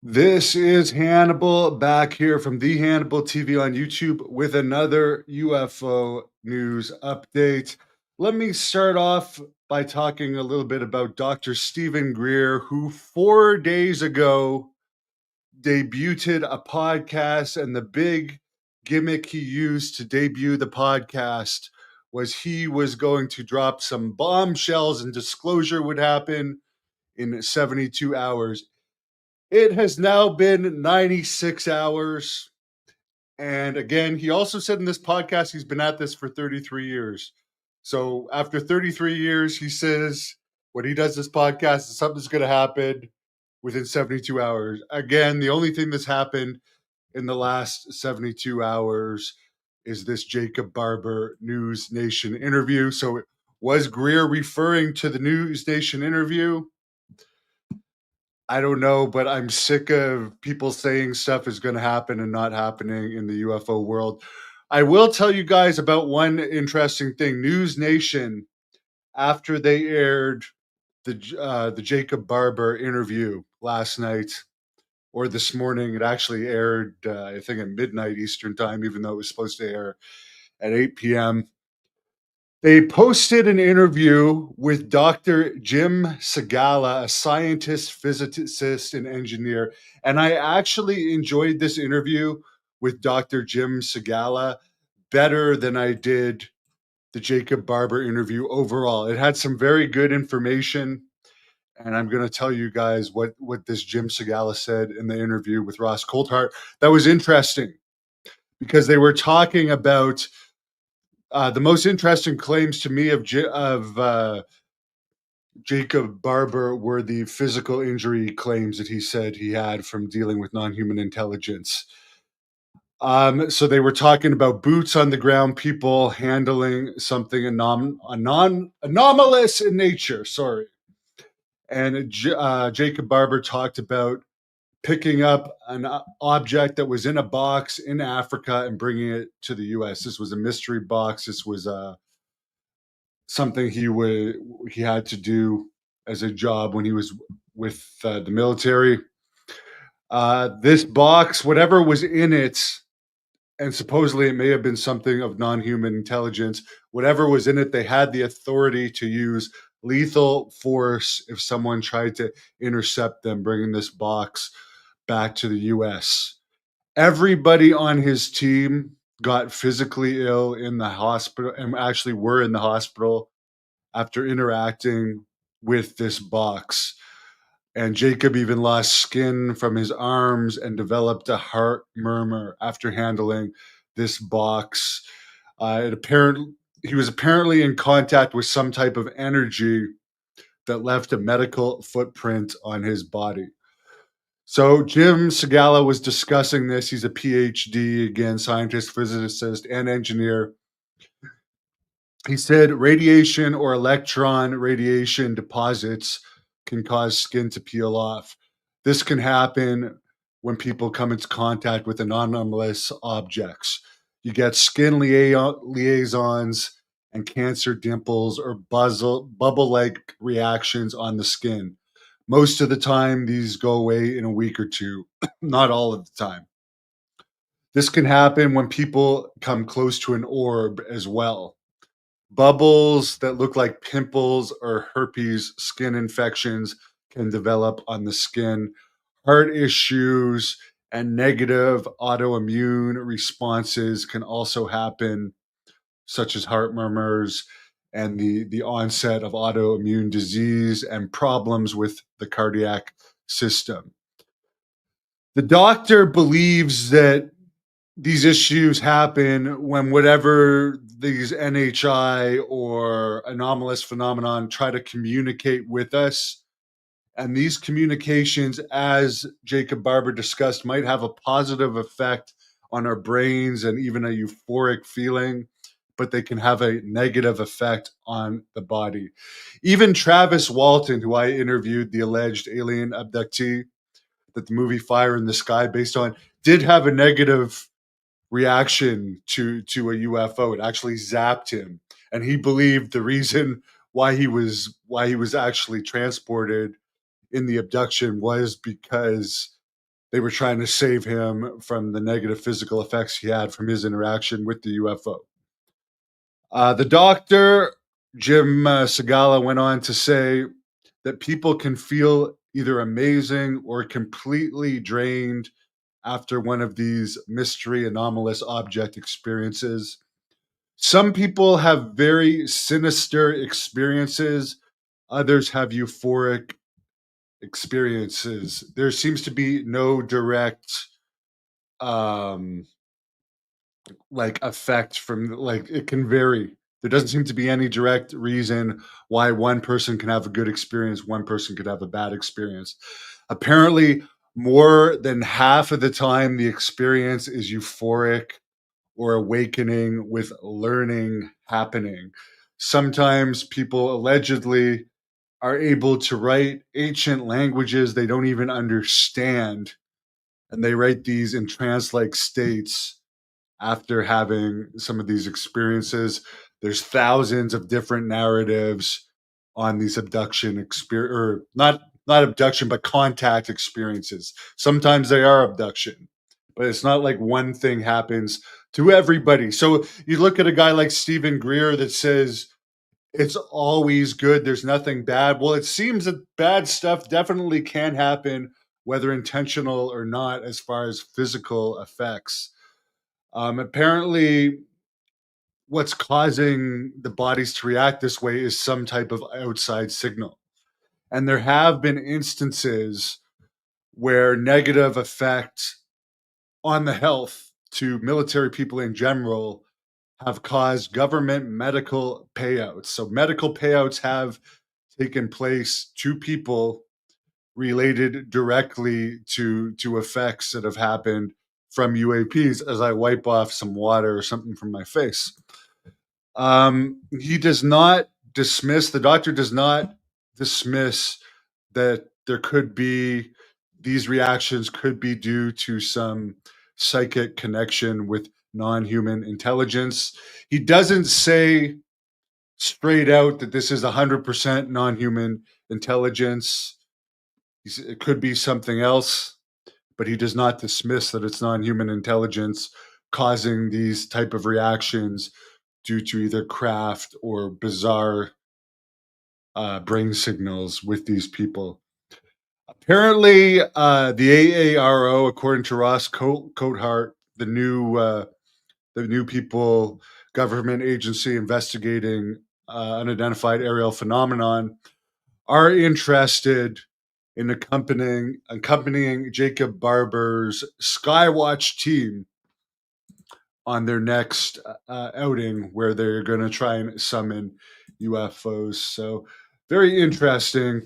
This is Hannibal back here from the Hannibal TV on YouTube with another UFO news update. Let me start off by talking a little bit about Dr. Stephen Greer, who 4 days ago debuted a podcast, and the big gimmick he used to debut the podcast was he was going to drop some bombshells and disclosure would happen in 72 hours. It has now been 96 hours. And again, he also said in this podcast he's been at this for 33 years. So after 33 years, he says when he does this podcast, something's going to happen within 72 hours. Again, the only thing that's happened in the last 72 hours is this Jacob Barber News Nation interview. So was Greer referring to the News Nation interview? I don't know, but I'm sick of people saying stuff is going to happen and not happening in the UFO world. I will tell you guys about one interesting thing. News Nation, after they aired the Jacob Barber interview last night or this morning, it actually aired, I think, at midnight Eastern time, even though it was supposed to air at 8 p.m. They posted an interview with Dr. Jim Segala, a scientist, physicist, and engineer. And I actually enjoyed this interview with Dr. Jim Segala better than I did the Jacob Barber interview overall. It had some very good information. And I'm going to tell you guys what this Jim Segala said in the interview with Ross Coulthart. That was interesting because they were talking about the most interesting claims to me of Jacob Barber were the physical injury claims that he said he had from dealing with non-human intelligence. So they were talking about boots on the ground, people handling something anomalous in nature. Sorry, and Jacob Barber talked about picking up an object that was in a box in Africa and bringing it to the U.S. This was a mystery box. This was something he had to do as a job when he was with the military. This box, whatever was in it, and supposedly it may have been something of non-human intelligence. Whatever was in it, they had the authority to use lethal force if someone tried to intercept them, bringing this box back to the U.S. Everybody on his team got physically ill in the hospital and actually were in the hospital after interacting with this box. And Jacob even lost skin from his arms and developed a heart murmur after handling this box. He was apparently in contact with some type of energy that left a medical footprint on his body. So Jim Segala was discussing this. He's a PhD, again, scientist, physicist, and engineer. He said radiation or electron radiation deposits can cause skin to peel off. This can happen when people come into contact with anomalous objects. You get skin liaisons and cancer dimples or bubble like reactions on the skin. Most of the time, these go away in a week or two, not all of the time. This can happen when people come close to an orb as well. Bubbles that look like pimples or herpes skin infections can develop on the skin. Heart issues and negative autoimmune responses can also happen, such as heart murmurs and the onset of autoimmune disease and problems with the cardiac system. The doctor believes that these issues happen when whatever these NHI or anomalous phenomenon try to communicate with us. And these communications, as Jacob Barber discussed, might have a positive effect on our brains and even a euphoric feeling, but they can have a negative effect on the body. Even Travis Walton, who I interviewed, the alleged alien abductee that the movie Fire in the Sky based on, did have a negative reaction to a UFO. It actually zapped him, and he believed the reason why he was actually transported in the abduction was because they were trying to save him from the negative physical effects he had from his interaction with the UFO. The doctor, Jim Segala, went on to say that people can feel either amazing or completely drained after one of these mystery anomalous object experiences. Some people have very sinister experiences, others have euphoric experiences. There seems to be no direct um like effect from like it can vary. There doesn't seem to be any direct reason why one person can have a good experience, one person could have a bad experience. Apparently, more than half of the time, the experience is euphoric or awakening with learning happening. Sometimes people allegedly are able to write ancient languages they don't even understand, and they write these in trance like states after having some of these experiences. There's thousands of different narratives on these abduction experience, or not abduction, but contact experiences. Sometimes they are abduction, but it's not like one thing happens to everybody. So you look at a guy like Stephen Greer that says it's always good, there's nothing bad. Well, it seems that bad stuff definitely can happen, whether intentional or not, as far as physical effects. Apparently, what's causing the bodies to react this way is some type of outside signal. And there have been instances where negative effects on the health to military people in general have caused government medical payouts. So, medical payouts have taken place to people related directly to effects that have happened from UAPs as I wipe off some water or something from my face. He does not dismiss, the doctor does not dismiss that there could be, these reactions could be due to some psychic connection with non human intelligence. He doesn't say straight out that this is 100% non human intelligence. It could be something else, but he does not dismiss that it's non-human intelligence causing these type of reactions due to either craft or bizarre brain signals with these people. Apparently, the AARO, according to Ross Coathart, the new people government agency investigating unidentified aerial phenomenon, are interested in accompanying Jacob Barber's Skywatch team on their next outing, where they're going to try and summon UFOs. So very interesting.